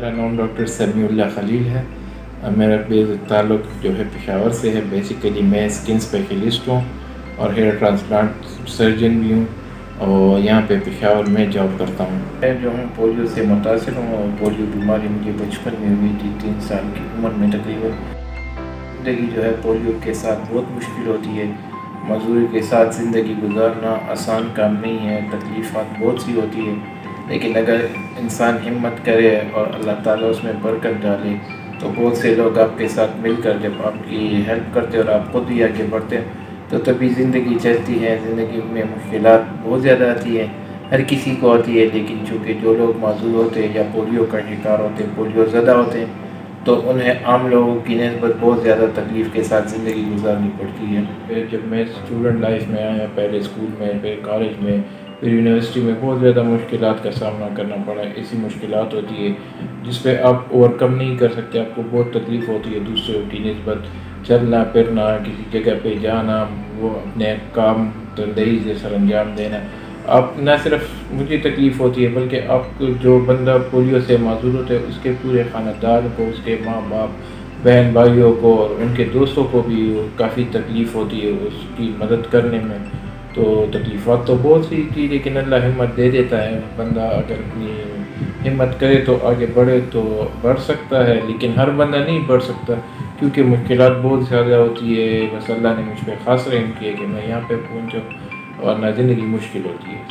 میرا نام ڈاکٹر سمیع اللہ خلیل ہے۔ میرا تعلق جو ہے پشاور سے ہے۔ بیسیکلی میں اسکن اسپیشلسٹ ہوں اور ہیئر ٹرانسپلانٹ سرجن بھی ہوں، اور یہاں پہ پشاور میں جاب کرتا ہوں۔ میں جو ہوں پولیو سے متاثر ہوں، اور پولیو بیماری مجھے بچپن میں ہوئی تھی، 3 سال کی عمر میں تقریباً۔ زندگی جو ہے پولیو کے ساتھ بہت مشکل ہوتی ہے۔ مزدوری کے ساتھ زندگی گزارنا آسان کام نہیں ہے، تکلیفات بہت سی ہوتی ہے، لیکن اگر انسان ہمت کرے اور اللہ تعالیٰ اس میں برکت ڈالے تو بہت سے لوگ آپ کے ساتھ مل کر جب آپ کی ہیلپ کرتے اور آپ خود بھی آگے بڑھتے تو تبھی زندگی چلتی ہے۔ زندگی میں مشکلات بہت زیادہ آتی ہے، ہر کسی کو آتی ہے، لیکن چونکہ جو لوگ معذور ہوتے ہیں یا پولیو کا شکار ہوتے ہیں، پولیو زدہ ہوتے ہیں، تو انہیں عام لوگوں کی نسبت بہت زیادہ تکلیف کے ساتھ زندگی گزارنی پڑتی ہے۔ جب میں اسٹوڈنٹ لائف میں آیا، پہلے اسکول میں، پھر کالج میں، پھر یونیورسٹی میں، بہت زیادہ مشکلات کا سامنا کرنا پڑا۔ ایسی مشکلات ہوتی ہے جس پہ آپ اوور کم نہیں کر سکتے، آپ کو بہت تکلیف ہوتی ہے دوسروں کی نسبت، چلنا پھرنا، کسی جگہ پہ جانا، وہ اپنے کام تندہی سے سر انجام دینا۔ آپ نہ صرف مجھے تکلیف ہوتی ہے بلکہ آپ کو جو بندہ پولیو سے معذور ہوتا ہے اس کے پورے خاندان کو، اس کے ماں باپ، بہن بھائیوں کو اور ان کے دوستوں کو بھی کافی تکلیف ہوتی ہے اس کی مدد کرنے میں۔ تو تکلیفات تو بہت سی تھی، لیکن اللہ ہمت دے دیتا ہے۔ بندہ اگر اپنی ہمت کرے تو آگے بڑھے تو بڑھ سکتا ہے، لیکن ہر بندہ نہیں بڑھ سکتا کیونکہ مشکلات بہت زیادہ ہوتی ہے۔ بس اللہ نے مجھ پہ خاص رحم کیا کہ میں یہاں پہ پہنچا، ورنہ زندگی مشکل ہوتی ہے۔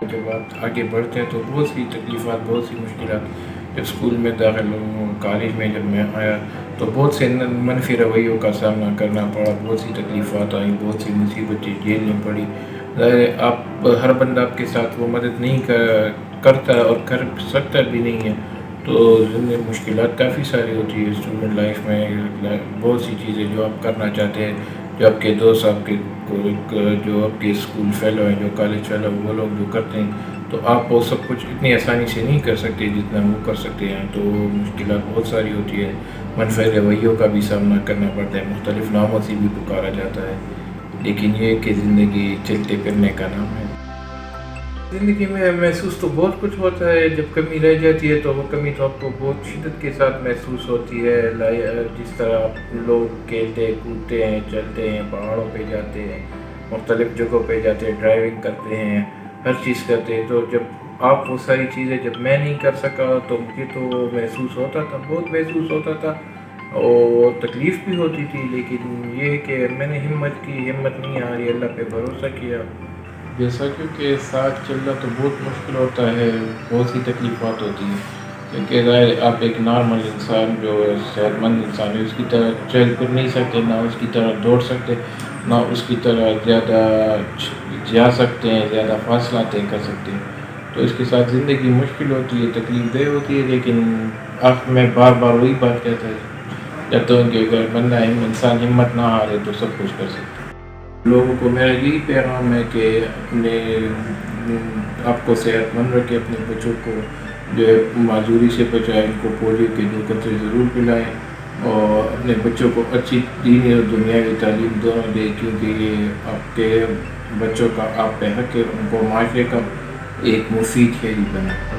جب آپ آگے بڑھتے ہیں تو بہت سی تکلیفات، بہت سی مشکلات۔ جب اسکول میں داخل ہوں، کالج میں جب میں آیا تو بہت سے منفی رویوں کا سامنا کرنا پڑا، بہت سی تکلیفات آئیں، بہت سی مصیبتیں جھیلنی پڑی۔ آپ ہر بندہ آپ کے ساتھ وہ مدد نہیں کرتا اور کر سکتا بھی نہیں ہے، تو زندگی مشکلات کافی ساری ہوتی ہے۔ اسٹوڈنٹ لائف میں بہت سی چیزیں جو آپ کرنا چاہتے ہیں، جو آپ کے دوست، آپ کے جو آپ کے اسکول فیلو ہیں، جو کالج فیلو، وہ لوگ جو کرتے ہیں، تو آپ وہ سب کچھ اتنی آسانی سے نہیں کر سکتے جتنا وہ کر سکتے ہیں۔ تو مشکلات بہت ساری ہوتی ہے، منفی رویوں کا بھی سامنا کرنا پڑتا ہے، مختلف ناموں سے بھی پکارا جاتا ہے، لیکن یہ کہ زندگی چلتے پھرنے کا نام ہے۔ زندگی میں محسوس تو بہت کچھ ہوتا ہے، جب کمی رہ جاتی ہے تو وہ کمی تو آپ کو بہت شدت کے ساتھ محسوس ہوتی ہے۔ جس طرح لوگ کھیلتے کودتے ہیں، چلتے ہیں، پہاڑوں پہ جاتے ہیں، مختلف جگہوں پہ جاتے ہیں، ڈرائیونگ کرتے ہیں، ہر چیز کرتے ہیں، تو جب آپ وہ ساری چیزیں جب میں نہیں کر سکا تو مجھے تو محسوس ہوتا تھا، بہت محسوس ہوتا تھا، اور تکلیف بھی ہوتی تھی، لیکن یہ کہ میں نے ہمت کی، ہمت نہیں ہاری، اللہ پہ بھروسہ کیا۔ جیسا کیونکہ ساتھ چلنا تو بہت مشکل ہوتا ہے، بہت سی تکلیفات ہوتی ہیں، کیونکہ ظاہر آپ ایک نارمل انسان جو صحت مند انسان ہے، اس کی طرح چل پھر نہیں سکتے، نہ اس کی طرح دوڑ سکتے، نہ اس کی طرح زیادہ جا سکتے ہیں، زیادہ فاصلہ طے کر سکتے ہیں۔ تو اس کے ساتھ زندگی مشکل ہوتی ہے، تکلیف دہ ہوتی ہے، لیکن میں بار بار وہی بات کہتا ہوں کہ اگر بندہ انسان ہمت نہ ہارے تو سب کچھ کر سکتا ہے۔ لوگوں کو میرا یہی پیغام ہے کہ اپنے آپ کو صحت مند رکھے، اپنے بچوں کو جو ہے معذوری سے بچائیں، ان کو پولیو کے 2 قطرے ضرور پلائیں، اور اپنے بچوں کو اچھی دینی اور دنیاوی تعلیم دونوں دیں، کیونکہ یہ آپ کے بچوں کا آپ پہ حق ہے، ان کو معاشرے کا ایک مفید شہری بنائیں۔